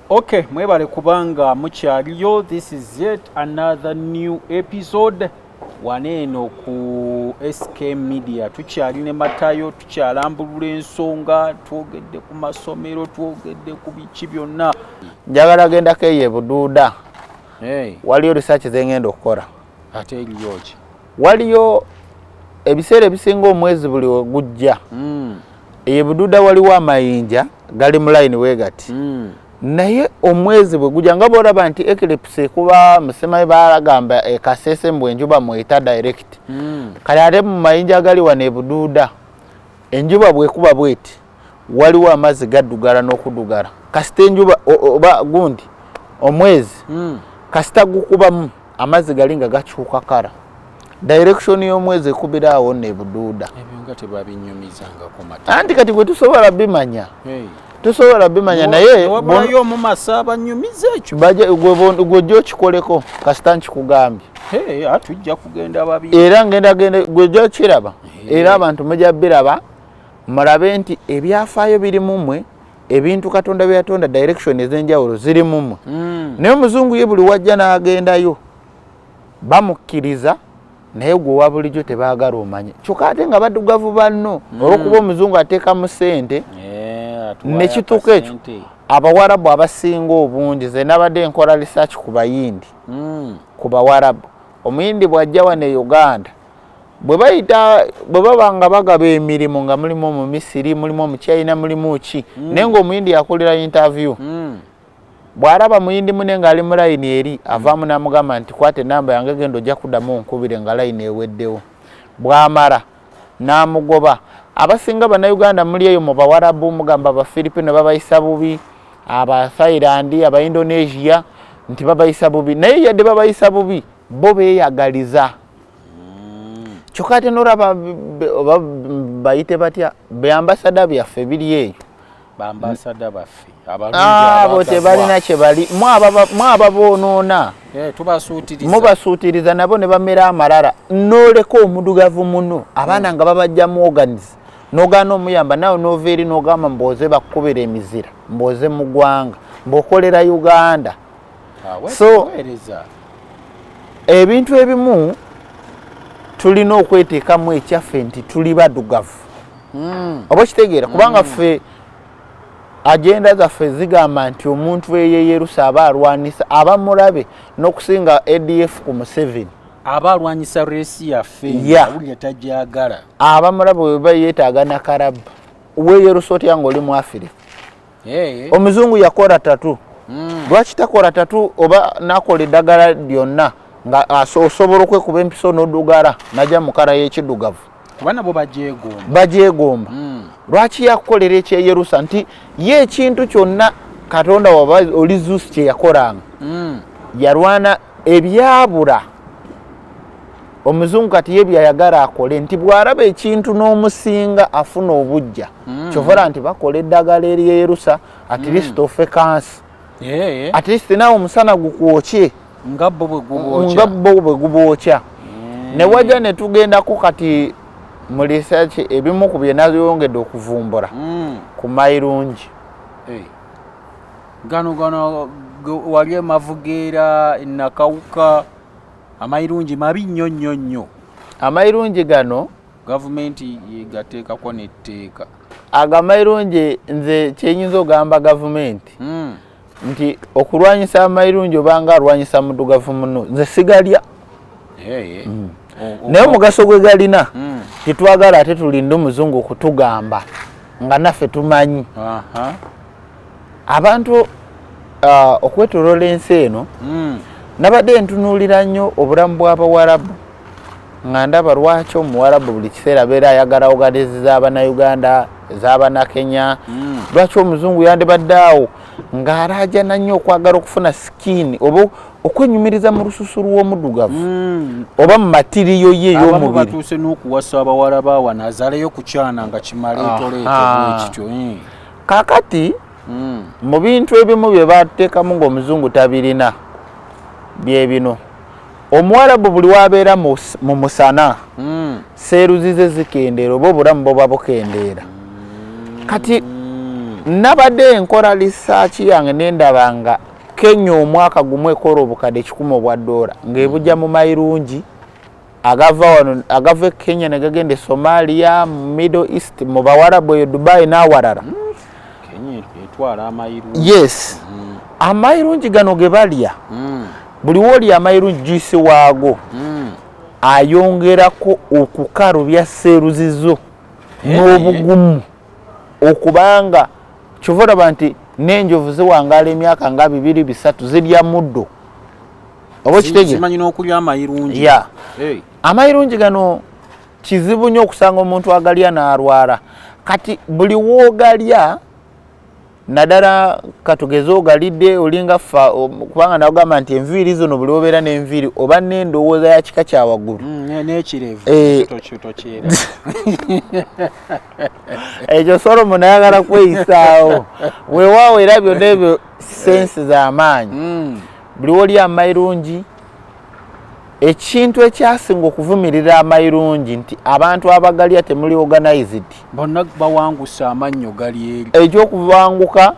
Okay, mwebale kubanga mukyaliyo. This is yet another new episode waneeno ku SK Media. Tukyali ne Matayo, tukyalambulula ensonga, twogedde ku masomero, twogedde ku biki byonna. Njagala gendako ye Buduuda. Waliyo research zengenda okukola. Ate eriyo ki? Waliyo ebiseera ebisinga omwezi buli gujja. Ye Buduuda waliwo amayinja gali mu line wegati. Naye omwezi bwe gujja nga bolaba nti eclipse kuba musemayi balagamba ekasese mbwe enjuba mweta direct. Kale ate mu mayinja gali wane Buduuda enjuba bwe kuba bweti waliwo amazzi gaddugala n'okudugala. Kasita enjuba oba gundi omwezi kasita gukubamu amazzi galinga gakyuka kala. Direction y'omwezi ekubiraawo ne Buduuda. Ebyo nga tebabinyumizangako mata. Anti kati bwe tusobola bimanya. Tusobola bimanya naye bonayo mu masaba nyumize ekyo. Baje gwe kikoleko kasita nkikugambye. Atujja kugenda babi. Era ngenda gwe kiraba. Era abantu mujja biraba mulabe nti ebyafaayo biri mumwe ebintu Katonda byatonda direction ezenjawulo ziri mumwe. Naye omuzungu ye buli wajja n'agendayo bamukkiriza naye gwe wa bulijjo tebaagala omanye. Kyokka ate nga baddugavu banno olw'okuba omuzungu ateekamu ssente nekituuka ekyo Abawarabu abasinga obungi ze nabadde nkola research ku Bayindi ku Bawarabu. Omuyindi bw'ajja wano e Uganda bwe baba nga bagaba emirimu nga mulimu mu Misiri, mulimu mu China, mulimu ki naye ng'omuyindi yakolera interview bw'araba muyindi mune ng'ali mu layini eri avaamu n'amugamba nti kwate enamba yange genda ojja kuddamu onkubire nga layini eweddewo. Bw'amala n'amugoba. Abasinga Bannayuganda muli eyo mu Bawarabu mugamba Abafilipino babayisa bubi, Abathailand, Abaindonesia nti babayisa bubi. Naye yadde babayisa bubi bo beeyagaliza. Kyokka ate n'olaba bayite batya beambasada byaffe biri eyo. Bambasada baffe abo tebalina kye bali mwaba boonoona mubasuutiriza nabo ne bamera amalala n'oleka omudugavu muno abaana nga babajjamu organize n'ogaana omuyamba nawe n'ova eri n'ogamba mboze bakkubira emizira mboze mu ggwanga mb'okolera Uganda. So ebintu ebimu tulina okweteekamu ekyaffe nti tuli baddugavu oba kitegeera kubanga ffe agenda zaffe zigamba nti omuntu eyeyerusa aba alwanisa abamulabe n'okusinga ADF ku Museveni aba alwanyisa resi yaffe awulira tajagala abamulabe bwe bayeetaaga nakalaba weeyerusa otya ng'oli mu Afirika. Omuzungu yakola tatu lwaki takola tatu oba nakola eddagala lyonna nga osobola okwekuba empiso n'odugala najja mu kala y'ekiddugavu kuba nabo bajeegomba. Lwaki yakukolera ekyeyerusa nti ye ekintu kyonna Katonda waba oli Zeus kye yakolanga yalwana ebyabula. Omuzungu kati ye byayagala akole nti bw'araba ekintu n'omusinga afuna obujja kyovola nti bakola eddagala eryeyerusa at least ofe kansi at least naawe omusana gukwokye nga bo bwe gubwokya. Ne wajja ne tugendako kati mu research ebimu ku bye naziyongedde okuvumbula ku Mayirungi. Gano wali Mavugeera Nakawuka Amayirungi mabi nnyo. Amayirungi gano gavumenti yegateekako n'etteeka. Amayirungi nze kyenyinza ogamba gavumenti nti okulwanyisa Amayirungi obanga alwanyisa muddugavu muno nze sigalya. Naye omugaso gwe galina titwagala ate tulinde omuzungu okutugamba nga naffe tumanyi. Abantu okwetoloola ensi eno nabadde ntunuulira nnyo obulamu bw'Abawarabu nga ndaba lwaki Omuwarabu buli kiseera abeera ayagala oganizi z'Abannayuganda ez'Abannakenya. Lwaki omuzungu yandibadde awo ng'alaajana nnyo okwagala okufuna sikiini oba okwenyumiriza mu lususu lw'omuddugavu oba mu matiriyo ye ey'omubiri. Batuuse n'okuwasa Abawarabu awo nazaaleyo ku kyana nga kimaleetoleeto ekityo. Kaakati mu bintu ebimu bye baateekamu ng'omuzungu tabirina bye bino. Omuwarabu buli wabeera mu musana seeruzize zikendeera oba obulamu buba bukendeera. Kati nabadde enkola research yange nendaba nga Kenya omwaka gumu ekola obukadde 1,000 obwa dola ng'ebujja mu mayirungi agava Kenya ne gagende Somalia, Middle East, mu Bawarabu, Dubai n'awalala. Kenya etwala amayirungi. Yes. Amayirungi gano ge balya. Buli woli amayirungi juice waago. Ayongerako okukalubya seeruzizo n'obugumu okubanga kyovula nti n'enjovu ziwangaala emyaka nga 2-3 zirya muddo oba kitege simanyi n'okulya amayirungi. Yeah. Hey. Amayirungi gano kizibu nnyo okusanga omuntu agalya n'alwala kati buli woogalya naddala katugeze ogalidde olinga fa kubanga nagamba nti enviiri zino buli obeera n'enviiri oba n'endowooza ya kika kya waggulu n'ekirevu tokyera ekyo Solomon ayagala kweyisaawo weewaawo era byonna ebyo sensi z'amaanyi buli woli amayirungi ekintu ekyasinga okuvumirira amayirungi nti abantu abagalya temuli organized bonna bawangusa amannyo gali eri ekyokubanguka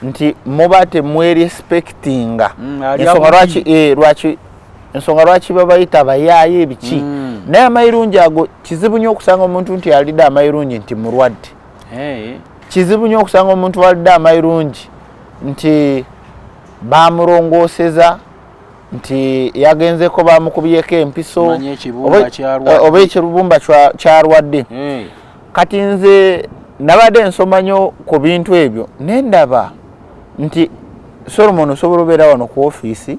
nti muba temwerespectinga ensonga lwaki babayita bayaayo ebiki naye amayirungi ago kizibu nnyo okusanga omuntu nti alidde amayirungi nti mulwadde kizibu nnyo okusanga omuntu alidde amayirungi nti bamulongooseza nti yagenzeko bamukubyeko empiso oba ekibumba kyalwadde. Kati nze nabadde nsoma nnyo ku bintu ebyo nendaba nti Solomon osobola obeera wano ku ofiisi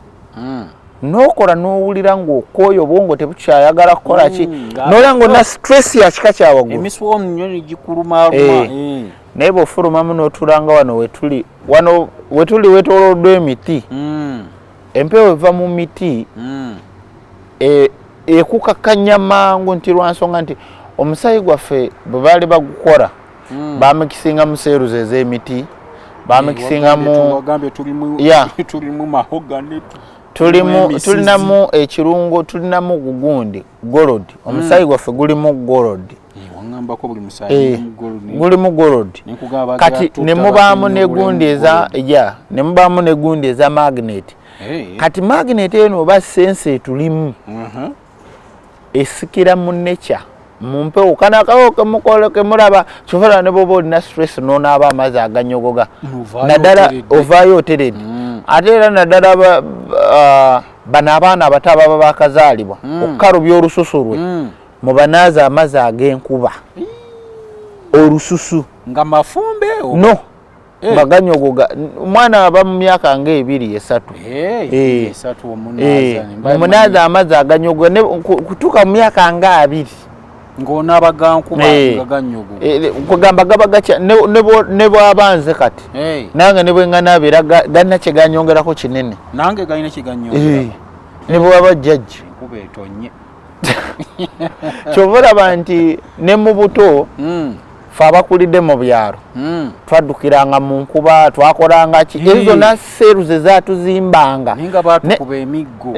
n'okola n'owulira ng'okooyo obwongo tebukyayagala kukola ki n'olaba ng'onna stress ya kika kya waggulu emiswom nnyo gikulumaaluma naye bw'ofulumamu n'otulanga wano wetuli wetooloddwa emiti empewo eva mu miti ekukakkanya mangu nti lwansonga nti omusayi gwaffe bwe baali bagukola bamikisingamu seeruzi ez'emiti bamikisingamu tulinamu ekirungo tulinamu gugundi gold omusayi gwaffe gulimu gold gulimu gold kati nemubaamu negundi eza magnet kati magnet eno oba sense etulimu esikira mu nature mu mpewo kanakawo kemulaba kyovula ne bwoba olina stress n'onaaba amazzi aganyogoga naddala ovaayo oteredde ate era naddala bano abaana abato ababa bakazaalibwa okukalubya olususu lwe mubanaaza amazzi ag'enkuba olususu nga mafumbe no baganyogoga omwana aba mu myaka nga 2-3 mumunaaza amazzi aganyogoga kutuuka mu myaka nga 2 ng'onaabagankuba nga ganyogoga kugamba gaba gatya ne bw'aba nze kati nange ne bwe nganaabera galina kye ganyongerako kinene nange galina kye ganyongera ne bw'aba jjajja enkuba etonye kyova olaba nti ne mu buto fe abakulidde mu byalo twaddukiranga mu nkuba twakolanga ki ezo zonna seeru ze zaatuzimbanga naye nga baatukuba emiggo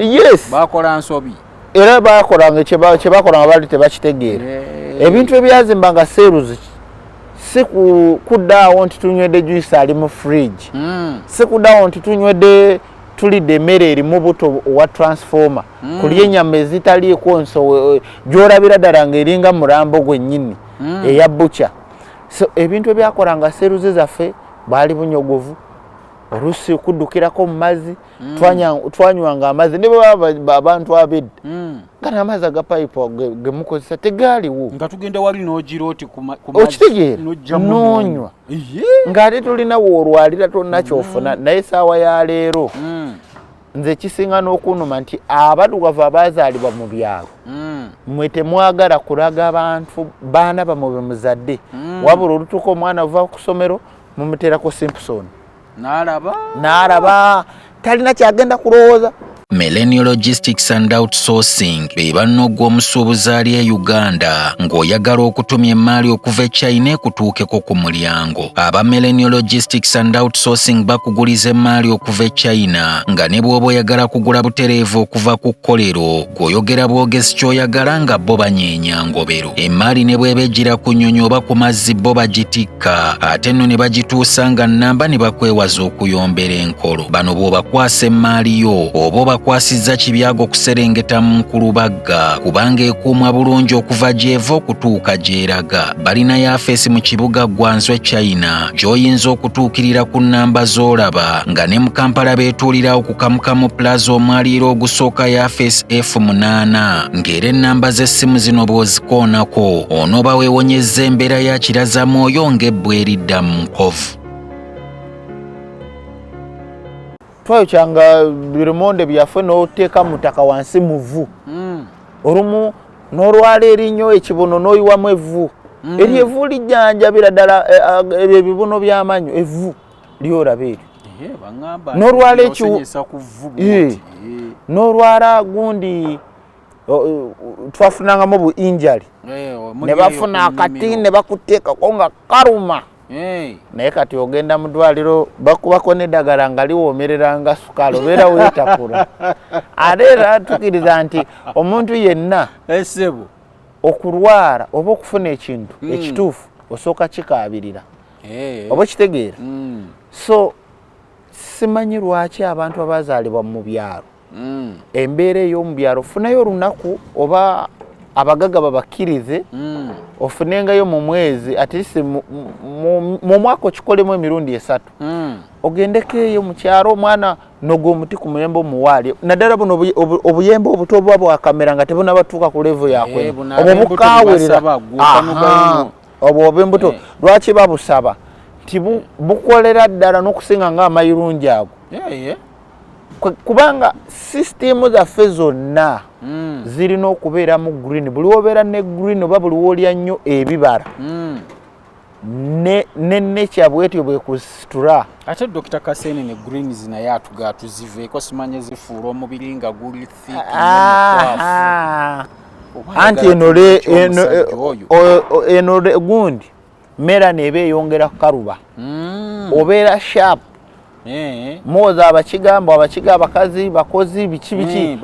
baakola nsobi era bakolanga kye bakolanga baali tebakitegeera ebintu ebyazimbanga seeruzi si kuddaawo nti tunywedde juice ali mu fridge si kuddaawo nti tunywedde tulidde emmere erimu buto owa transformer kulya ennyama ezitaliiko nsowe gy'olabira ddala ng'eringa mulambo gwennyini eya butcha so ebintu ebyakolanga seeruzi zaffe baali bunyogovu oluusi okuddukirako mu mazzi twanywanga amazzi ne bwe abantu ab'edda gana amazzi aga payipu ge mukozesa tegaaliwo nga tugenda wali n'ogira oti okitegeera n'onywa ng'ate tulina woolwalira tonna kyofuna naye essaawa ya leero nze kisinga n'okunuma nti abaddugavu abaazaalibwa mu byalo mmwe temwagala kulaga abantu baana bamwe be muzadde wabula olutuuka omwana ava ku ssomero mumuteerako Simpson n'alaba talina kyagenda kulowooza Millennial Logistics and Outsourcing be bannoggwa omusuubuzi ali e Uganda ng'oyagala okutumya emmaali okuva e China ekutuukeko ku mulyango. Aba Millennial Logistics and Outsourcing bakuguliza emmaali okuva e China nga ne bw'oba oyagala kugula butereevu okuva ku kkolero gw'oyogera bwogezi ky'oyagala nga bo banyeenya ngobero. Emmaali ne bw'eba ejjira ku nnyonyi oba ku mazzi bo bagitikka ate nno ne bagituusa nga nnamba ne bakwewaza okuyombera enkolo. Bano bw'obakwasa emmaali yo oba obakwasizza Kibyago okuserengeta mu Nkulubagga kubanga ekuumwa bulungi okuva gy'eva okutuuka gy'eraga. Balina yafeesi mu kibuga Gwanzwe China gy'oyinza okutuukirira ku nnamba z'olaba nga ne mu Kampala beetuulirawo ku Kamukamu Plaza omwaliiro ogusooka yafeesi F8 ng'era ennamba z'essimu zino bw'ozikoonako onooba weewonyezza embeera ya kirazamwoyo ng'ebbwa eridda mu nkovu. Twayokyanga birumonde byaffe n'oteeka mu ttaka wansi mu vvu. Olumu n'olwala erinnyo ekibuno n'oyiwamu evvu. Eryo evvu lijjanjabira ddala ebyo ebibuno by'amannyo evvu lyolaba eryo. N'olwala n'olwala gundi twafunangamu bu injali ne bafuna akati ne bakuteekako nga kaluma. Naye kati ogenda mu ddwaliro bakubako n'eddagala nga liwoomerera nga sukaali obeera weetakula. Ate era tukiriza nti omuntu yenna okulwala oba okufuna ekintu ekituufu osooka kikaabirira oba kitegeera. So simanyi lwaki abantu abazaalibwa mu byalo embeera ey'omu byalo ofunayo olunaku oba abagaga babakkirize ofunengayo mu mwezi at least mu mwaka okikolemu emirundi 3 ogendeko eyo mu kyalo omwana noga omuti ku muyembe omuwaali naddala buno obuyembe obuto obuba bwakamera nga tebunabatuuka ku levo yakwe obwo bukaawerera obwo obwembuto lwaki babusaba nti bukolera ddala n'okusinga ng'amayirungi ago kubanga sisitemu zaffe zonna zirina okubeera mu green. Buli wobeera ne green oba buli woolya nnyo ebibala ne nature bwetyo bwekusitula. Ate Dr. Kasene ne greens naye atuga tuziveeko simanye zifuula omubiri nga guli thick anti eno gundi mera neeba eyongera kukaluba obeera sharp. Moza abakiga abakazi bakozi biki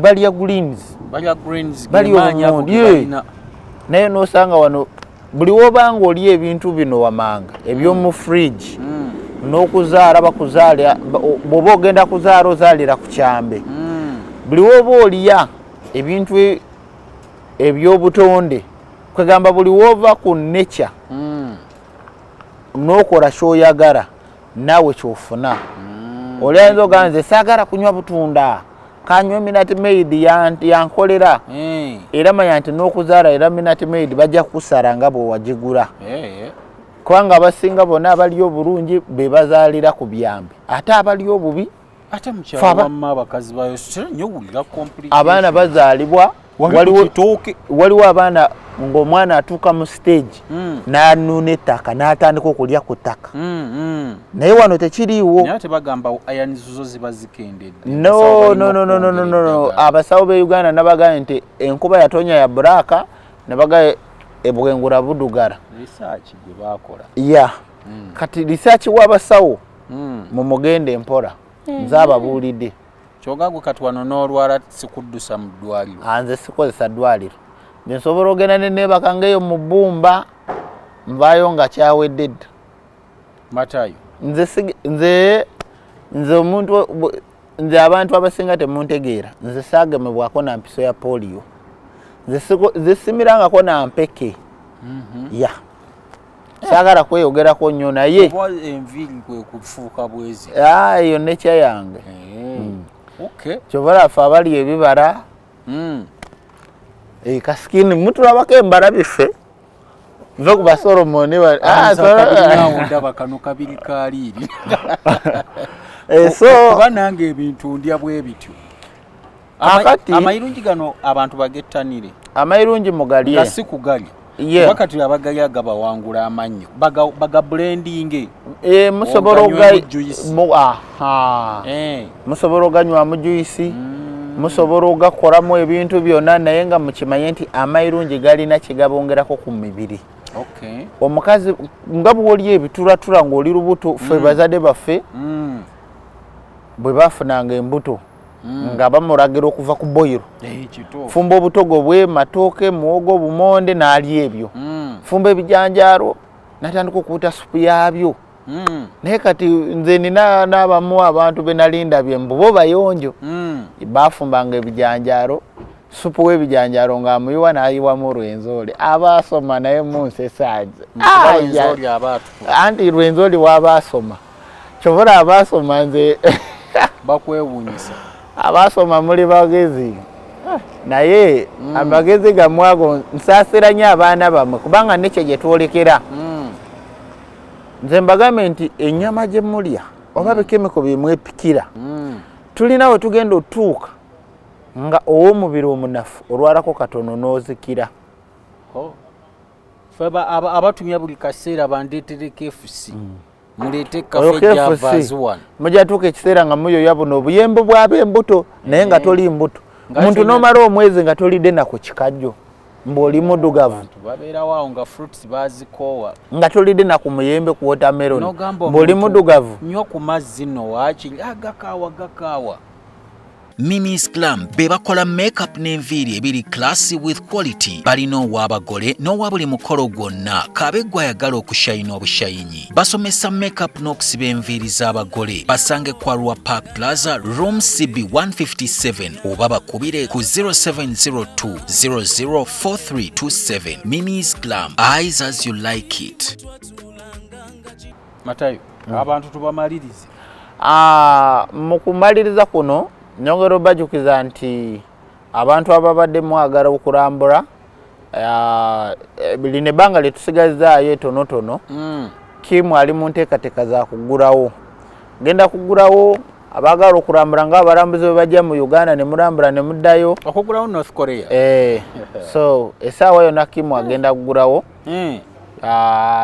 balya greens naye nosanga wano buli wobanga oli ebintu bino wamanga ebyomu fridge n'okuzaala bakuzaala bw'oba ogenda kuzaala ozaalira ku kyambe buli woba olya ebintu ebyobutonde kwegamba buli wova ku nature n'okola ky'oyagala nawe kyofuna. Olyanza ogaa nze saagala kunywa butunda kanywa Minute Maid yankolera era manya nti n'okuzaala era Minute Maid bajja kukusala nga bw'owagigula kubanga abasinga bonna abali obulungi be bazaalira ku byambi ate abali obubi abaana bazaalibwa waliwo abaana ng'omwana atuuka mu stage n'anuuna ettaka n'atandika okulya ku ttaka naye wano tekiriiwo. No, abasawo b'e Uganda nabagambye nti enkuba yatonya ya bbulaaka ne bagambye ebwengula budugala. Kati research w'abasawo mu mugende mpola nze ababuulidde kyogagwe kati wano n'olwala sikuddusa mu ddwaliro. Nze sikozesa ddwaliro nsobola ogenda neneebakangaeyo mu bbumba nvaayo nga kyawedde dda. Matayo nze omuntu nze abantu abasinga temuntegeera nze saagemebwako na mpiso ya polio nze simirangako na mpeke saagala kweyogerako nnyo naye enviiri kwe kufuuka bwezi eyo nekya yange. Kyova laffe abali ebibala kasikini mutulabako embala biffe nve ku basolomoni ndaba kano kabiri kaaliiri so kuba nange ebintu ndya bwe bityo. Amayirungi gano abantu bagettanire amayirungi mugalye nga si kugalya wakati abagali agabawangula amannyo baga blending musobola oganywa mu juice musobola ogakolamu ebintu byonna naye nga mukimanye nti amayirungi galina kigabongerako ku mibiri. Omukazi nga bw'oli ebitulatula ng'oli lubuto ffe bazadde baffe bwe baafunanga embuto nga bamulagira okuva ku boyiro fumba obutogo bwe matooke muwogo bumonde n'alya ebyo fumba ebijanjaalo n'atandika okubuta supu yaabyo naye kati nze nina n'abamu abantu be nalindabye mbubo bayonjo baafumbanga ebijanjaalo supu w'ebijanjaalo ng'amuyiwa n'ayiwamu olwenzoli abaasoma naye munsesaanze anti lwenzoli w'abaasoma kyovula abaasoma nze bakwewuunyisa abaasoma muli bagezi naye amagezi gammwe ago nsaasira nnyo abaana bammwe kubanga nekyo gye twolekera nze mbagambe nti ennyama gye mulya oba bikemiko bimwepikira tulina we tugenda otuuka nga ow'omubiri omunafu olwalako katono n'ozikira. abatumya buli kaseera bandeetere KFC mulete kafe Java's one mujatuuka ekiseera nga muyoya buno obuyembe bw'ab'embuto naye nga toli mbuto muntu n'omala omwezi nga tolidde nako kikajjo mb'oli muddugavu babeerawo nga fruits bazikoowa nga tolidde na ku muyembe ku watermelon mb'oli muddugavu nnyo ku mazzi nno waakiri gakaawa Mimi's Glam be bakola makeup n'enviiri ebiri classy with quality. Balina ow'abagole n'owa buli mukolo gwonna kabe gwayagala okushayina obushayinyi. Basomesa makeup n'okusiba enviiri z'abagole. Basange kwa Rua Park Plaza, Room CB 157 oba bakubire ku 0702 004327. Mimi's Glam, eyes as you like it. Matayo, abantu tubamalirize. Mu kumaliriza kuno nyongera obajukiza nti abantu ababadde mwagala okulambula lino ebbanga lye tusigazaayo etonotono Kim ali mu nteekateeka za kugulawo genda kugulawo abaagala okulambula ng'abalambuzi bwe bajja mu Uganda ne mulambula ne muddayo okugulawo North Korea so essaawa yonna Kim agenda kugulawo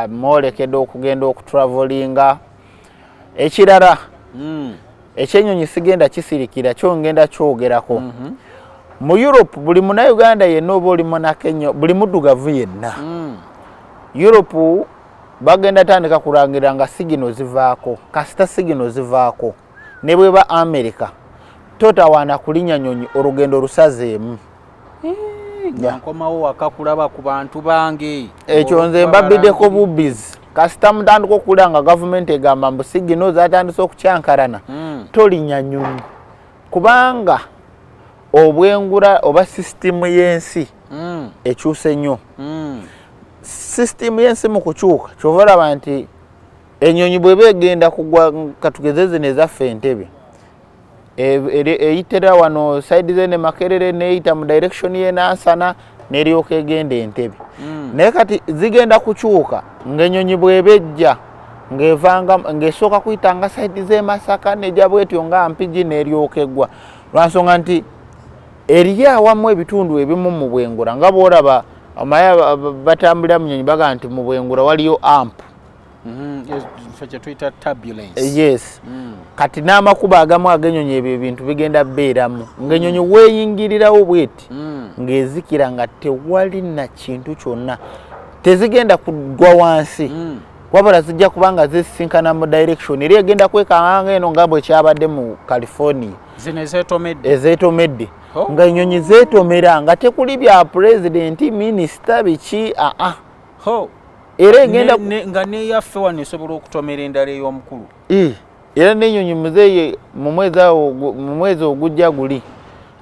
mwolekedde okugenda okutravelinga ekirala ekyenyonyi sigenda kisirikira kyo ngenda kyogerako mu Europe buli muna Uganda yenna oba oli munakenya buli muddugavu yenna Europe bagenda tandika kulangira nga sigino zivaako kasita sigino zivaako ne bweba America totawaana kulinya nyonyi olugendo lusazeemu nkomawo wakakulaba ku bantu bange ekyo nze mbabiddeko bubbizi kasita mutandika okulanga gavumenti egamba mbu sigino zatandise okukyankalana tolinya nyonyi kubanga obwengula oba sisitimu y'ensi ekyuse nnyo sisitimu y'ensi mu kukyuka kyova olaba nti ennyonyi bw'eba egenda kugwa katugezeze nezaffe Entebbe eyitira wano saidi ze ne Makerere neeyita mu direction ye Nansana neryoka egenda Entebbe naye kati zigenda kukyuka ng'ennyonyi bw'eba ejja ng'esooka kuyitanga saidi ze Masaka nejja bwetyo nga Mpigi neryoka eggwa lwansonga nti eriyo awamu ebitundu ebimu mu bwengula nga bw'olaba amaya batambulira mu nnyonyi baga nti mu bwengula waliyo amp yes kati n'amakuba agamu ag'ennyonyi ebyo ebintu bigenda bbeeramu ng'ennyonyi weeyingirirawo bweti ng'ezikira nga tewali na kintu kyonna tezigenda kugwa wansi wabula zijja kubanga zisinkana mu direction eri egenda kwekanga eno nga bwe kyabadde mu California zino ezeetomedde nga ennyonyi zeetomera nga tekuli bya pulezidenti minisita biki era egenda nga neyaffe wano esobola okutomera endala ey'omukulu era n'ennyonyi muzeeye mu mwezi ogujja guli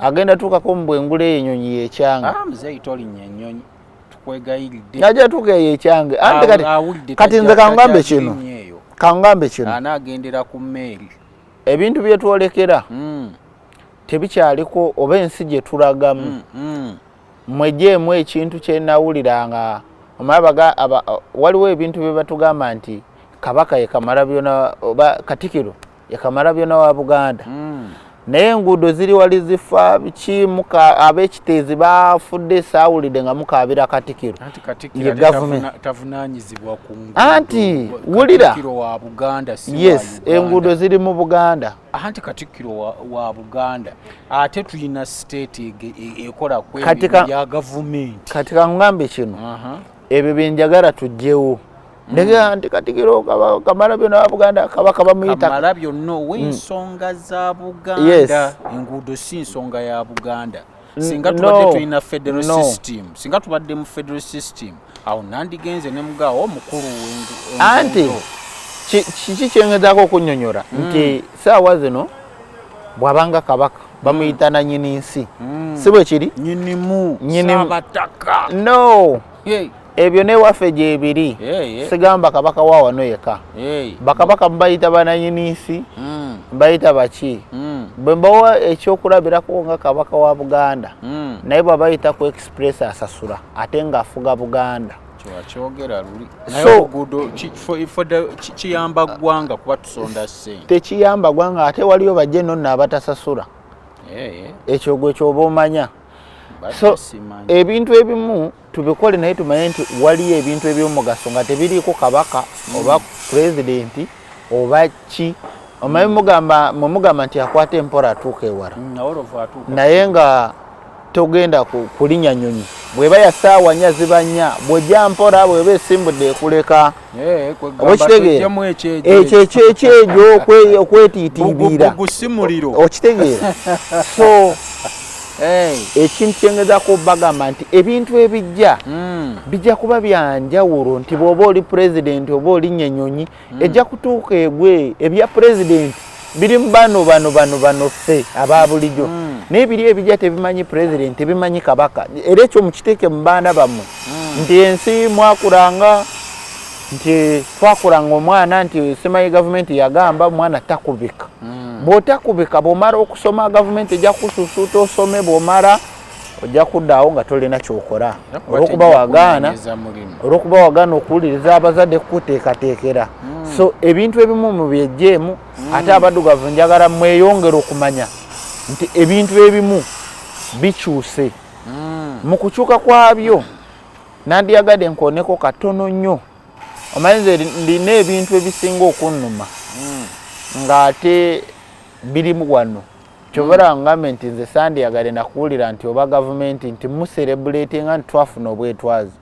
agenda tuukako mu bwengula eyo ennyonyi yekyanga muzeeyi tolinnya ennyonyi tukwegayiridde ajja tuuka yekyanga anti kati nze kangambe kino anaagendera ku mmeeri ebintu bye twolekera tebikyaliko oba ensi gye tulagamu mwejjeemu ekintu kye nawuliranga waliwo ebintu bye batugamba nti Kabaka ye Kamalabyonna oba Katikkiro ye Kamalabyonna wa Buganda naye enguudo ziri wali zifa biki ab'ekiteezi bafudde saawulidde nga mukaabira Katikkiro anti Katikkiro tavunaanyizibwa ku nguudo anti wulira Katikkiro wa Buganda si yes enguudo ziri mu Buganda anti Katikkiro wa Buganda ate tulina state ekola ku ebintu bya gavumenti kati kangambe kino ebyo byenjagala tujjewo ndega nti Katikkiro Kamalabyonna wa Buganda kabaka bamuyita Kamalabyonna w'ensonga za Buganda enguudo si nsonga ya Buganda singa tubadde tulina federal system singa tubadde mu federal system awo nandigenze ne mugaawo omukulu anti kiki kyengezaako okunnyonnyola nti saawa zino bw'abanga kabaka bamuyita na nnyini nsi si bwe kiri nyinimu Saabataka no ebyo newaffe gyebiri sigamba kabaka wa wano yeka bakabaka mubayita bananyini nsi mbayita baki bwe mbawa ekyokulabirako nga kabaka wa Buganda naye bwabayita ku express asasula ate ng'afuga Buganda kyogera luli naye ogudo kiyamba ggwanga kuba tusonda ssente tekiyamba ggwanga ate waliyo bajje nonna abatasasula ekyo gwe kyoba omanya so ebintu ebimu tubikole naye tumanye nti waliyo ebintu eby'omugaso nga tebiriiko kabaka oba pulezidenti oba ki omanyi mumugamba nti akwata empola atuuka ewala naye nga togenda kulinnya nyonyi bweba yasaawa nnya ziba nnya bw'ojja mpola bweba esimbudde ekuleka okitegeera ekyo okwetiitiibira okitegeera so ekintu kyengezaako bagamba nti ebintu ebijja bijja kuba byanjawulo nti bw'oba oli pulezidenti oba oli nnyonyonyi ejja kutuuka egwe ebya pulezidenti biri mu bano ffe aba bulijjo naye biri ebijja tebimanyi pulezidenti tebimanyi kabaka era ekyo mukiteeke mu baana bammwe nti ensi mwakulanga nti twakulanga omwana nti simanyi gavumenti yagamba omwana takubika bw'otakubika bw'omala okusoma gavumenti ejja kususuuta osome bw'omala ojja kuddaawo nga tolina kyokola olw'okuba wagaana okuwuliriza abazadde kukuteekateekera so ebintu ebimu mubyejjeemu ate abaddugavu njagala mweyongera okumanya nti ebintu ebimu bikyuse mu kukyuka kwabyo nandyagadde nkooneko katono nnyo omanyi nze ndina ebintu ebisinga okunnuma ng'ate birimu wano kyobera ngambe nti nze sandiyagale nakuwulira nti oba gavumenti nti muserebuletinga nti twafuna obwetwazi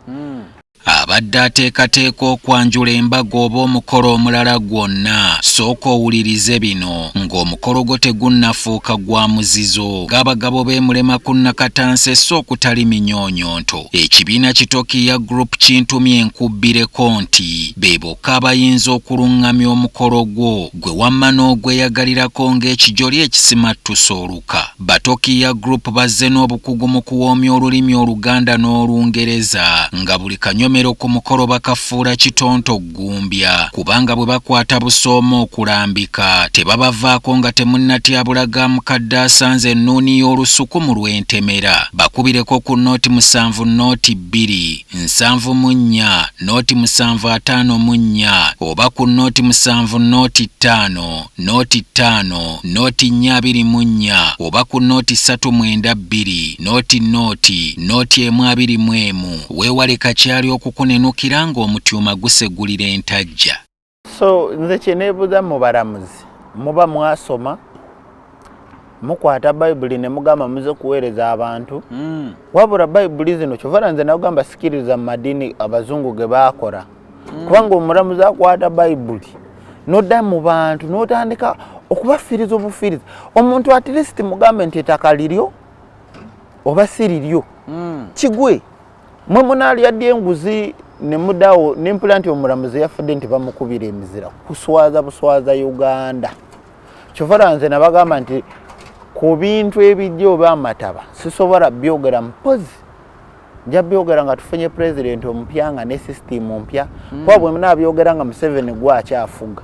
abadde ateekateeka okwanjula embaga oba omukolo omulala gwonna sooka owulirize bino ng'omukolo gwo tegunnafuuka gwa muzizo ng'abagabo b'emulema ku Nakatanse so okutali minyonyonto ekibiina Kitokiya Group kintumye enkubbireko nti be bokka abayinza okuluŋŋamya omukolo gwo gwe wamma n'ogweyagalirako ng'ekijoli ekisimattusa oluka Batokiya Group bazze n'obukugu mu kuwoomya olulimi Oluganda n'Olungereza nga buli kanyomero ku mukolo bakafuula kitonto ggumbya kubanga bwe bakwata busooma okulambika tebabavaako nga temunnatyabulaga mukadde asanze ennuuni y'olusuku mu lw'entemera bakubireko ku nooti 7 nooti 2 7 nooti 754 oba ku nooti 7 nooti 5 nooti 5 nooti 424 oba ku nooti 392 nooti nooti 121 weewale kakyali okukunenukira ng'omutyuma gusegulira entajja. So nze kyeneebuuza mu balamuzi muba mwasoma mukwata bayibuli ne mugamba muze kuweereza abantu wabula bayibuli zino kyova nze nagamba sikiriza mu madiini abazungu ge baakola kubanga omulamuzi akwata bayibuli nodda mu bantu n'otandika okubafiiriza obufiiriza omuntu at least mugambe nti ettaka liryo oba si liryo kigwe mwe munaalyadde enguzi ne muddawo nempula nti omulamuzi yafudde nti bamukubira emizira buswaza Uganda kyova nze nabagamba nti ku bintu ebijja oba amataba sisobola byogera mpozi nja byogera nga tufunye pulezidenti omupya nga ne sisitimu mpya kuba bwe munaabyogera nga Museveni gwakyafuga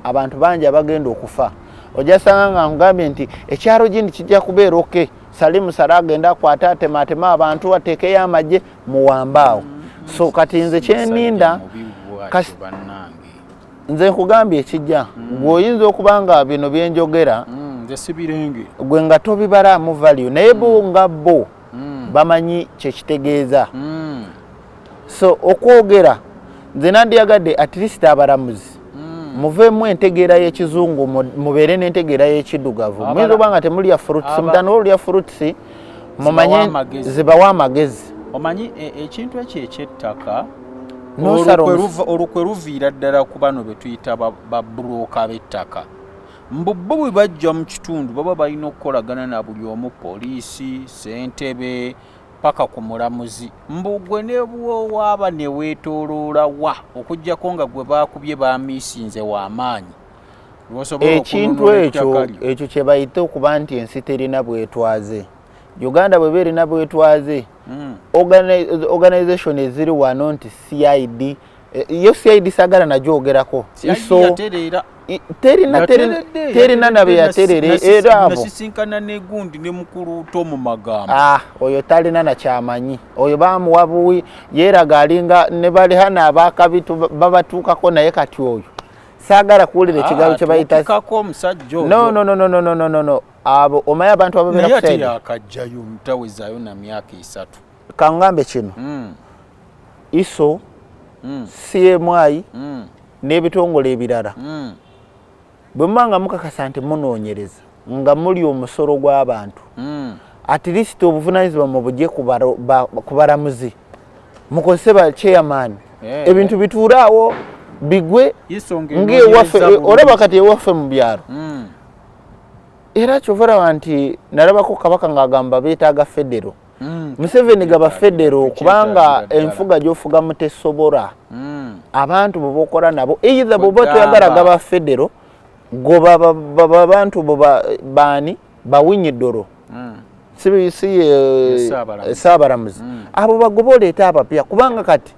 abantu bangi abagenda okufa ojja sanga nga nkugambye nti ekyalo gindi kijja kubeera oke Salimu Sara agenda akwata atematema abantu ateekeyo amagye muwambaawo so kati nze kyeninda nze nkugambye ekijja gweoyinza okuba nga bino byenjogera nze sibirenge gwe nga tobibalamu value naye bo nga bo bamanyi kyekitegeeza so okwogera nze nandiyagadde at least abalamuzi muveemu entegeera y'ekizungu mubeere n'entegeera y'ekiddugavu muyinza oba nga temulya fruits mutano olulya fruits mumanye zibawa amagezi omanyi ekintu ekyo ekyettaka olukwe luviira ddala ku bano be tuyita babulooka b'ettaka bo bwe bajja mu kitundu baba balina okukolagana na buli omu poliisi ssentebe paka ku mulamuzi mbugwe ne bwowaaba ne weetooloola wa okuggyako nga gwe baakubye bamiisinze w'amaanyi ekintu ekyo kye bayita okuba nti ensi terina bwetwaze Uganda bwe berina bwetwaze organization eziri wano nti CID yo CID sagala nagyogerako iso terina nabe yaterere era abo nasisinkana negundi ne mukulu tomu magambo oyo talina na kyamanyi oyo bamuwabuwi yeraga alinga ne bali hana abakabitu babatuukako naye kati oyo sagala kuwulira ekigambo kye bayita no abo omaye abantu ababera kusayidi naye ate yakajjayo mutawezaayo na myaka 3 kangambe kino iso CMI n'ebitongole ebirala bwe mubanga mukakasa nti munoonyereza nga muli omusolo gw'abantu at least obuvunaanyizibwa mubugye ku balamuzi mukozese ba chairman ebintu bituuraawo bigwe ng'ewaffe olaba kati ewaffe mu byalo era kyovalawa nti nalabako kabaka ng'agamba beetaaga federo Museveni gaba federo kubanga enfuga gy'ofuga mutesobola abantu bwe bokola nabo either bwe toyagala gaba federo goba abantu bani bawinyi ddoro saabalamuzi abo bagoba oleeta abapya kubanga kati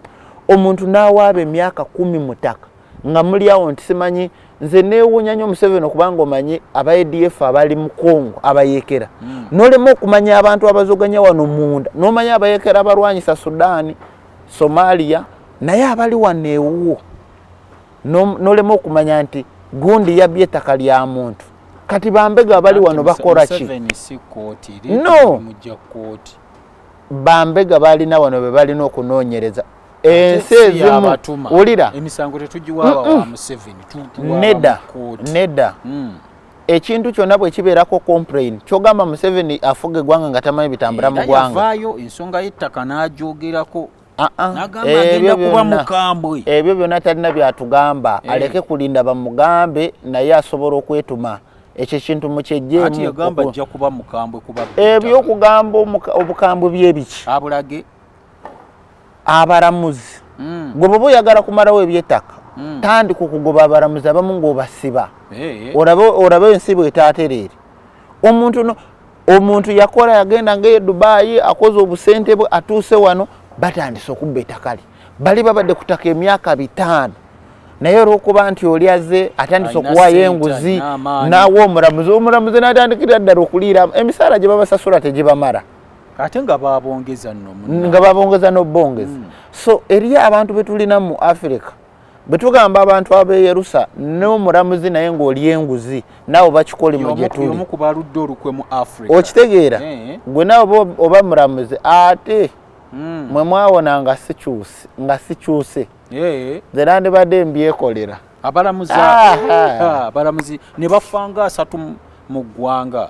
omuntu n'awaaba emyaka 10 mutaka nga muli awo nti simanyi nze neewuunya nnyo Museveni okubanga omanyi aba ADF abali mu Congo abayekera n'olema okumanya abantu abazoganya wano munda n'omanya abayekera abalwanyisa Sudaani Somalia naye abali wano ewuwo n'olema okumanya nti gundi yabbye ettaka lya muntu kati bambega abali wano bakola ki no bambega balina wano be balina okunoonyereza ensi ezimu olira emisango tetugiwaaba wa Museveni nedda ekintu kyonna bwe kibeerako complain kyogamba Museveni afuga eggwanga nga tamanyi bitambula mu ggwanga yavaayo ensonga y'ettaka n'agyogerako n'agamba agenda kuba mukambwe ebyo byonna talina byatugamba aleke kulinda bamugambe naye asobola okwetuma ekyo kintu mukyejjeemu ati yagamba ajja kuba mukambwe kuba ebyokugamba obukambwe byebiki abulage abalamuzi gwe bwe oyagala kumalawo ebyettaka tandika okugoba abalamuzi abamu ng'obasiba olabe ensi bwetaatereere omuntu yakola yagenda ngaeyo Dubai akoze obusente bwe atuuse wano batandise okubba ettaka lye bali babadde ku ttaka emyaka 5 naye olw'okuba nti olyaze atandise okuwaayo enguzi n'awa omulamuzi n'atandikira ddala okuliira emisaala gye babasasula tegibamala ate nga babongeza nno nga babongeza n'obongeza so eri abantu betulina mu Africa betugamba abantu abeyerusa n'omulamuzi naye ng'oli enguzi naawe bakikole mu gye tuli yomukubaludde olukwe mu Africa okitegeera gwe naawe oba mulamuzi ate mwe mwawona nga sikyuse nze nandibadde mbyekolera abalamuzi ne bafanga 3 mu ggwanga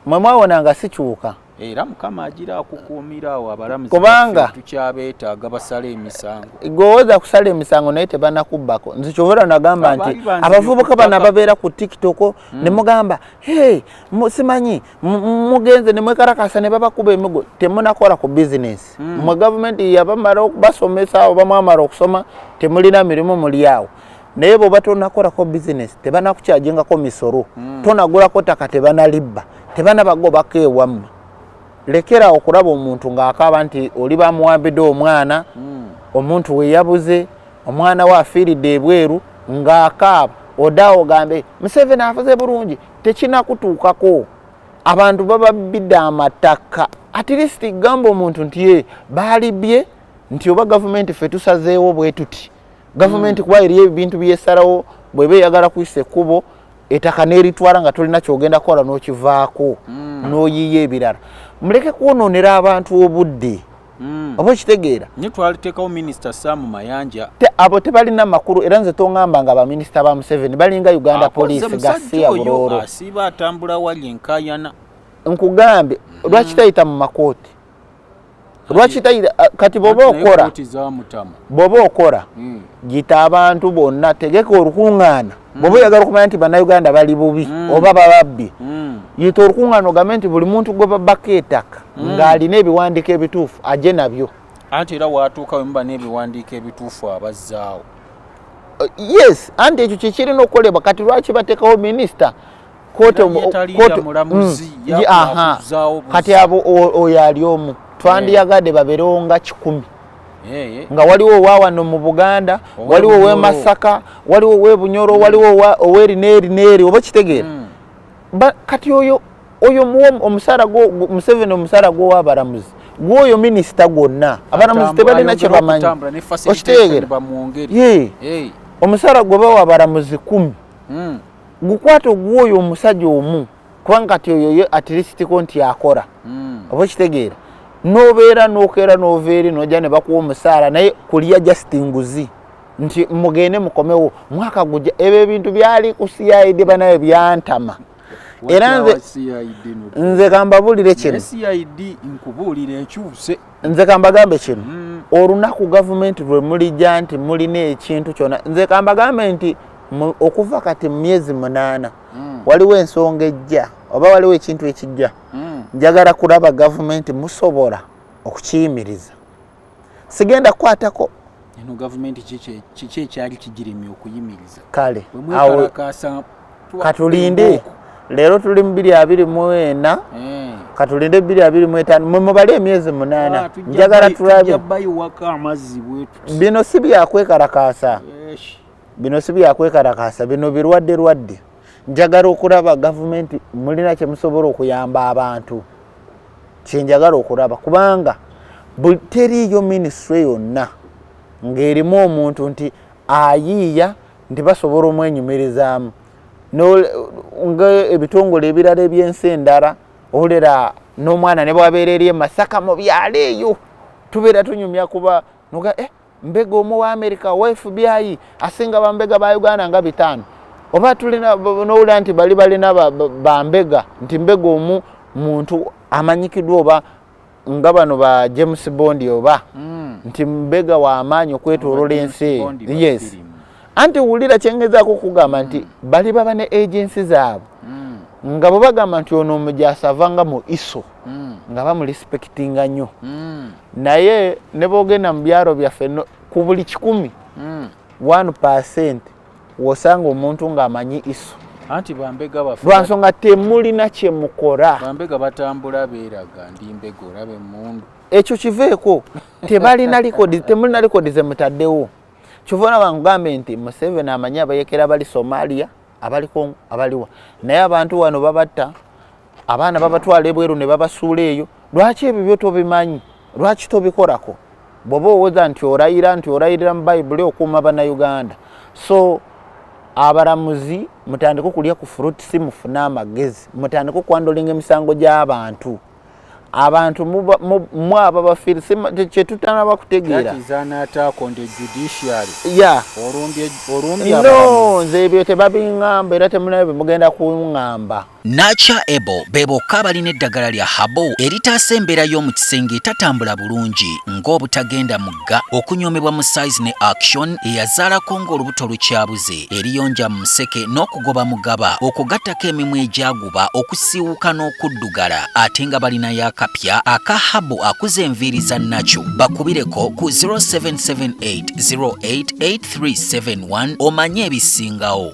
mwe mwawona nga sikyuka era mukama agira akukuumira awo abalamuzi kubanga tukyabeetaaga basala emisango gwowoza kusala emisango naye tebanakubbako nze kyovera nagamba nti abavubuka bano ababeera ku TikTok ne mugamba simanyi mugenze ne mwekarakasa ne babakuba emigo temunakola ku bizinesi mwe gavumenti yabamala okubasomesa oba mwamala okusoma temulina mirimu muli awo naye bw'oba tonakolako bizinesi tebanakukyajingako misolo tonagulako ttaka tebanalibba tebanabagobako ewammwe lekera okulaba omuntu ng'akaaba nti oli bamuwambidde omwana omuntu we yabuze omwana we afiiridde ebweru ng'akaaba odaawo ogambe Museveni afuze bulungi tekinakutuukako abantu bababbidde amataka at least gamba omuntu nti ye baalibye nti oba gavumenti ffe tusazeewo bwe tuti gavumenti kuba eri ebintu byesalawo bw'eba eyagala kuyisa ekkubo ettaka n'eritwala nga tolina kyogenda kukola n'okivaako n'oyiya ebirala muleke kwonoonera abantu obudde oba kitegeera ne twaliteekawo minisita Sam Mayanja abo tebalina makulu era nze tongamba nga baminisita ba Museveni balinga Uganda Police Garcia Buroro asiba atambula wali enkayana nkugambe lwaki tayita mu makooti lwaki tayita kati bwoba okora gita abantu bonna tegeka olukuŋŋaana bwoba oyagala okumanya nti bannayuganda bali bubi oba bababbi yita olukuŋŋaana ogambe nti buli muntu gwe babbako ettaka ng'alina ebiwandiiko ebituufu ajje nabyo anti era watuuka we muba n'ebiwandiiko ebituufu abazzaawo yes anti ekyo kyekirina okukolebwa kati lwaki bateekawo minisita kati abo oyo ali omu twandiyagadde babeerewo nga 10 nga waliwo owawano mu Buganda waliwo ow'e Masaka waliwo ow'e Bunyoro waliwo ow'erineri oba kitegeera kati oyo omusala Museveni omusala gw'owa abalamuzi gw'oyo minisita gwonna abalamuzi tebalina kye bamanyi okitegeera omusala gwe bawa abalamuzi 10 gukwata ogw'oyo omusajja omu kubanga kati oyo at least ko nti akora oba kitegeera nobeera nokeera noveeri nojja ne bakuwa omusaala naye kulya just nguzi nti mugende mukomewo mwaka gujja ebyo ebintu byali ku CID banaye byantama era nze kambabulire kino nze kambagambe kino olunaku gavumenti lwe mulijja nti mulina ekintu kyonna nze kambagambe nti okuva kati mu myezi 8 waliwo ensonga ejja oba waliwo ekintu ekijja njagala kulaba gavumenti musobola okukiyimiriza sigenda kukwatako eno gavumenti kiki ekyali kigirimye okuyimiriza kale awo katulinde leero tuli mu 2024 katulinde 2025 mubale emyezi 8 njagala tulabe bino si byakwekalakaasa bino birwadde njagala okulaba gavumenti mulina kye musobola okuyamba abantu kyenjagala okulaba kubanga teriyo ministry yonna ng'erimu omuntu nti ayiiya nti basobola omwenyumirizaamu nga ebitongole ebirala ebyensi endala olera n'omwana ne bwabeera eri Masaka mu byalo eyo tubeera tunyumya kuba noga mbega omu wa America wa FBI asinga bambega ba Uganda nga 5 oba tulina n'owulira nti bali balina bambega nti mbega omu muntu amanyikidwa oba nga bano ba James Bond oba nti mbega wa amaanyi okwetoolola ensi yes anti wulira kyengezaako kugamba nti bali baba ne agency zaabwe nga bwe bagamba nti ono omujaasi avanga mu ISO nga bamurespektinga nnyo naye ne boogenda mu byalo byaffe ku buli 100 1% wosanga omuntu ng'amanyi ISO anti bambega bafe lwansonga temulina kye mukola bambega batambula beeraga ndi mbega olabe mundu ekyo kiveeko tebalina likodi temulina likodi ze mutaddewo kyovona bangambe nti Museveni amanyi abayekera bali Somalia abaliko abaliwa naye abantu wano babatta abaana babatwala ebweru ne babasuula eyo lwaki ebyo byo tobimanyi lwaki tobikolako bwoba owoza nti orayirira mu Bayibuli okuuma bannayuganda so abalamuzi mutandika okulya ku fruit si mufune amagezi mutandika okwandolinga emisango gy'abantu abantu mwaba bafiri kyetutana bakutegeera nze ebyo tebabiŋŋamba era temulina bye mugenda kuŋŋamba. Nature Able be bokka abalina eddagala lya habo eritaasa embeera y'omu kisenge etatambula bulungi ng'obutagenda mugga okunyomebwa mu size ne action eyazaalako ng'olubuto lukyabuze eriyonja mu museke n'okugoba mugaba okugattako emimwa egyaguba okusiiwuka n'okuddugala ate nga balinayo akapya aka habo akuza enviiri za nacho bakubireko ku 0778088371 omanye ebisingawo.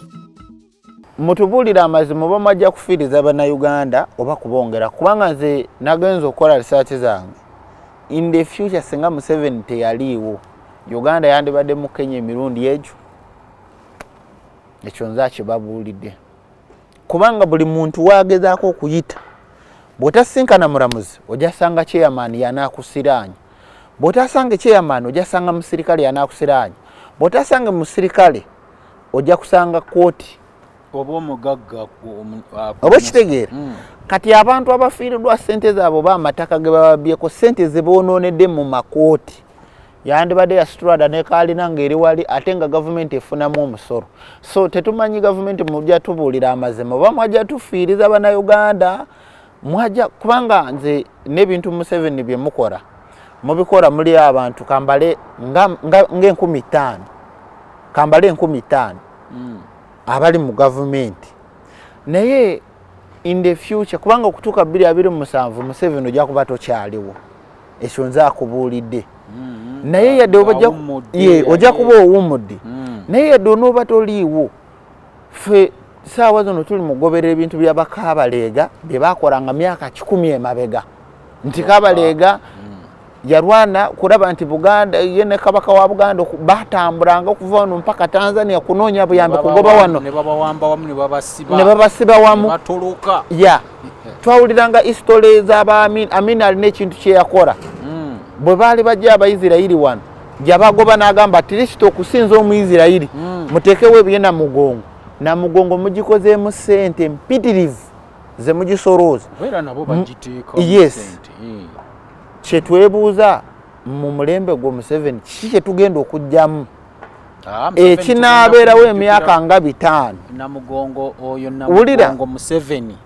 Mutubulira amazima oba majja kufiiriza bannayuganda oba kubongera kubanga nze nagenza okukola research zange in the future singa Museveni teyaliiwo Uganda yandibadde mu Kenya emirundi egyo ekyo nze kibabuulidde kubanga buli muntu waagezaako okuyita bw'otasinkana mulamuzi ojja sanga chairman yanaakusiraanya bw'otasanga chairman ojja sanga musirikale yanaakusiraanya bw'otasanga musirikale ojja kusanga kooti oba omugagga oba kitegeera kati abantu abafiiriddwa ssente zaabwe oba amataka ge bababyeko ssente ze boononedde mu makooti yandibadde yasiturada ne kaalina ng'eri wali ate nga gavumenti efunamu omusolo so tetumanyi gavumenti mujja tubuulira amazima oba mwajja tufiiriza bannayuganda mwajja kubanga nze n'ebintu Museveni bye mukola mubikola muli abantu kambale nga 50,000 abali mu gavumenti naye in the future kubanga okutuuka 2027 Museveni ojja kuba tokyaliwo ekyo nze akubuulidde naye yadde ojja kuba owummudde naye yadde onooba toliiwo ffe saawa zino tuli mugoberera ebintu bya bakabaleega bye bakolanga myaka 10 emabega nti Kabaleega yarwana kuraba nti Buganda ye ne kabaka wa Buganda batambulanga okuva wano mpaka Tanzania kunoonya buyambi kugoba wano ne babawamba wamu ne babasiba wamu batoloka ya twawuliranga history z'abaami Amin alina ekintu kye yakola bwe baali bajja Abayisirayiri wano jabagoba n'agamba tirisito okusinza Omuyisirayiri muteekewo ebye Namugongo mugikozeemu ssente mpitirivu ze mugisolooza era nabo bagiteeka yes kyetwebuuza mu mulembe gwo Museveni kiki kyetugenda okujjamu ekinaabeerawo emyaka nga 5 Namugongo oyo Namugongo Museveni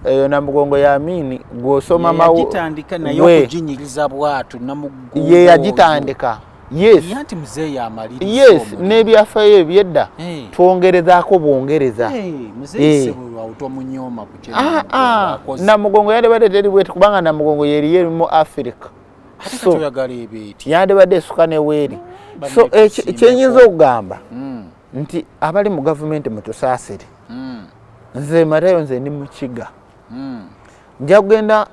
eyo Namugongo Yamini gw'osoma yagitandika naye okuginyiriza bwatu Namugongo ye yagitandika yes yanti mzee yamaliriza yes n'ebyafaayo ebyedda twongerezaako bwongereza mzee sebwa utomunyoma kukyera Namugongo yandibadde teri bweti kubanga Namugongo yeri mu Africa so tuyagala ebeti yandibadde esuka ne weeri so ekyenyinza okugamba nti abali mu gavumenti mutusaasire nze Matayo nze ndi mukiga nja kugenda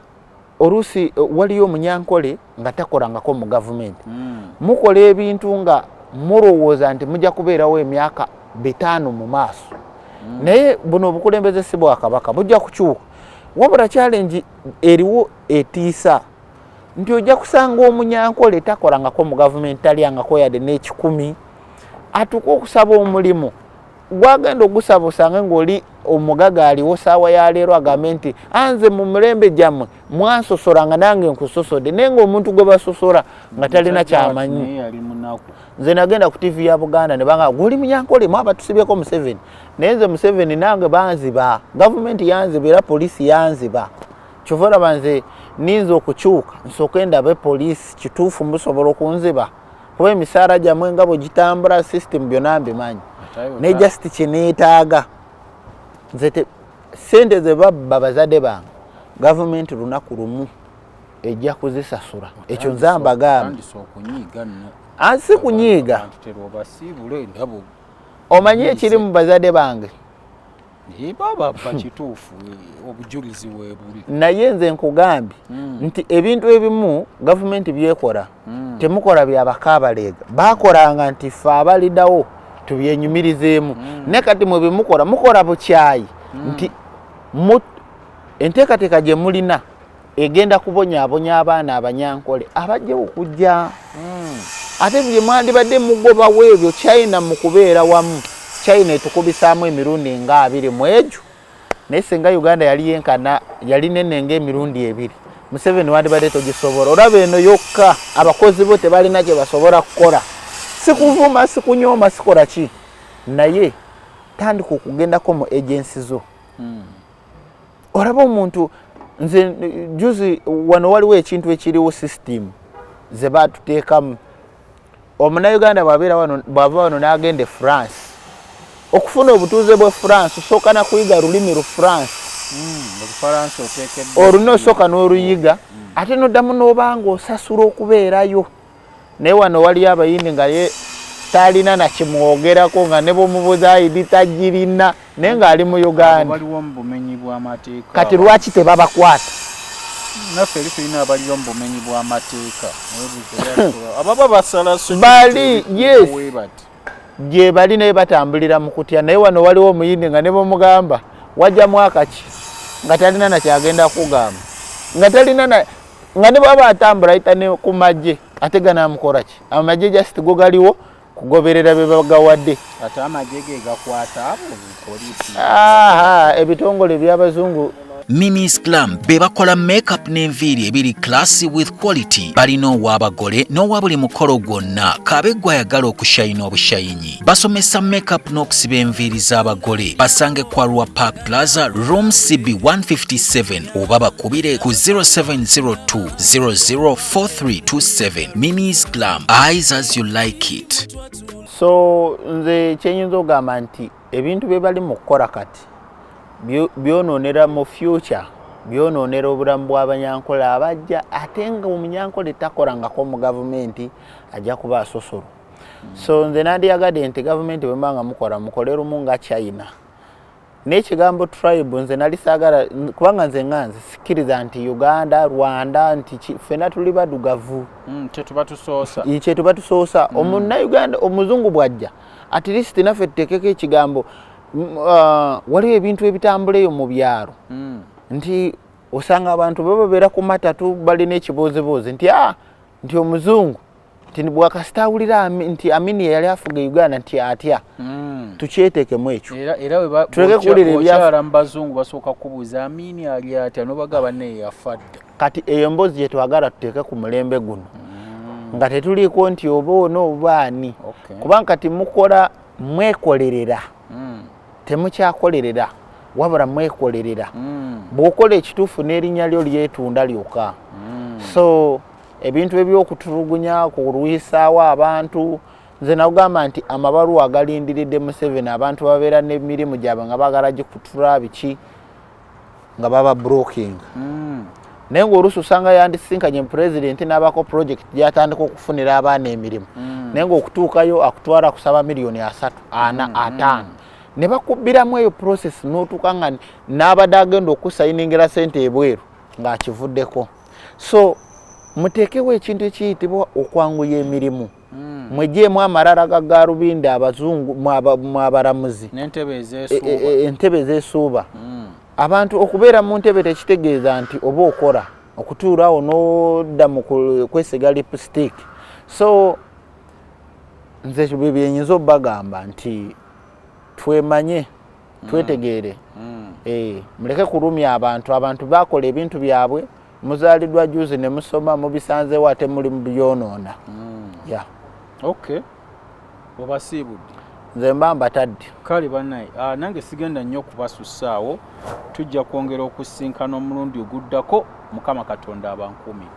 oluusi waliyo omunyankole nga takolangako mu gavumenti mukola ebintu nga mulowooza nti mujja kubeerawo emyaka 5 mu maaso naye buno obukulembeze si bwa Kabaka bujja kukyuka wabula challenge eriwo etiisa nti ojja kusanga omunyankole takolangako mu gavumenti talyangako yadde n'ekikumi atuuka okusaba omulimu gwagenda ogusaba osange ng'oli omugaga aliwo saawa ya leero agambe nti anze mu mulembe gyammwe mwansosolanga nange nkusosodde naye ng'omuntu gwe basosola nga talina kyamanyi nze nagenda ku TV ya Buganda ne banga gwoli munyankole mwaba tusibyeko Museveni naye nze Museveni nange banziba gavumenti yanziba era poliisi yanziba kyova olaba nze ninza okukyuka nsooke ndabe poliisi kituufu musobola okunziba kuba emisaala gyammwe nga bwe gitambula system byonna mbimanyi ne just kyeneetaaga nze sente ze babba bazadde bange gavumenti lunaku lumu ejja kuzisasula ekyo nze mbagamba si kunyiiga omanyi ekiri mu bazadde bange obujulizi weebuli naye nze nkugambye nti ebintu ebimu gavumenti byekola temukola bya bakabaleega bakolanga nti ffe abaliddawo tubyenyumirizeemu ne kati mwe bimukola mukola bukyayi nti enteekateeka gye mulina egenda kubonyaabonya abaana abanyankole abajja okujja ate bye mwandibadde mugobawo ebyo China mu kubeera wamu China etukubisaamu emirundi nga 20 mu egyo naye senga Uganda yali yenkana yali nene ng'emirundi 2 Museveni wandibadde togisobola olaba eno yokka abakozi bo tebalina kye basobola kukola sikuvuma sikunyooma sikola ki naye tandika okugendako mu agency zo olaba omuntu nze juzi wano waliwo ekintu ekiriwo system ze batuteekamu omunnayuganda bw'ava wano n'agenda France okufuna obutuuze bwe France osooka na kuyiga lulimi lu France oluna osooka n'oluyiga ate noddamu n'obanga osasula okubeerayo naye wano waliyo abayindi nga ye talina nakimwogerako nga ne bwomubuuza ID tagirina naye ng'ali mu Uganda kati lwaki tebabakwata naffe eri tulina abaliyo mu bumenyi bw'amateeka ababa basala bali yes gye bali naye batambulira mu kutya naye wano waliwo omuyindi nga ne bwomugamba wajja mwaka ki nga talina nakyagenda kugamba nga talina nga ne bwaba atambula ayita ne ku magye ate ganaamukola ki amagye just go galiwo kugoberera bye bagawadde. Ate amagye ge gakwata abo poliisi. Ebitongole by'abazungu. Mimi's Glam be bakola makeup n'enviiri ebiri classy with quality. Balina ow'abagole n'owa mukolo gwonna kabeggwa ayagala okushayina obushayinyi. Basomesa makeup n'okusiba enviiri z'abagole. Basange Kwarwa Park Plaza, room CB 157 oba bakubire ku 0702 004327. Mimi's Glam, eyes as you like it. So nze kyenyinza ogamba nti ebintu bye bali mu kukola kati byononera mu future, byononera obulamu bw'abanyankola abajja, ate nga omunyankola etakolangako mu gavumenti ajja kuba asosolo. So nze nandiyagadde nti gavumenti bwe mbanga mukola mukole lumu nga China. N'ekigambo tribe nze nali saagala kubanga nze nganze sikkiriza nti Uganda, Rwanda nti ffenna tuli badugavu. Kyetuba tusoosa. Omunnayuganda omuzungu bw'ajja at least naffe tuteekeko ekigambo. Waliwo ebintu ebitambula eyo mu byalo nti osanga abantu babeera ku matatu balina ekiboozebooze nti omuzungu nti bwakasitawulira nti Amini yali afuga Uganda nti atya tukyeteekemu ekyo. Era tuleke kuwulira ebyala mu bazungu basooka kubuuza Amini ali atya n'obagaba naye yafadde. Kati eyo mboozi gye twagala tuteeke ku mulembe guno nga tetuliiko nti oba ono oba ani, kubanga kati mukola mwekolerera. Temukyakolerera wabula mwekolerera. Bw'okola ekituufu n'erinnya lyo lyetunda lyokka. So ebintu eby'okutulugunya kulwisaawo abantu, nze nagamba nti amabaluwa agalindiridde Museveni abantu babeera n'emirimu gyabwe nga baagala gikutula biki nga baba broking. Naye ng'oluusi osanga yandisinkanye pulezidenti n'abako project gy'atandika okufunira abaana emirimu. Naye ng'okutuukayo akutwala kusaba miliyoni 3, 4, 5. Ne bakubbiramu eyo process n'otuuka nga n'abadde agenda okusayiningira ssente ebweru ng'akivuddeko. So muteekewo ekintu ekiyitibwa okwanguya emirimu. Mweggyemu amalala ga Gaalubindi abazungu mu abalamuzi entebe ez'esuuba. Abantu okubeera mu ntebe tekitegeeza nti oba okola okutuulawo n'odda mu kwesiga lipstick. So nze byenyinza obbagamba nti twemanye twetegeere. Muleke kulumya abantu bakola ebintu byabwe, muzaaliddwa juzi ne musoma mubisanzeewo ate muli mu byonoona. Okay. Obasiibudde. Nze mba mbatadde. Kale bannaye, nange sigenda nnyo kubasussaawo. Tujja kwongera okusinkana omulundi oguddako. Mukama Katonda abankuumire.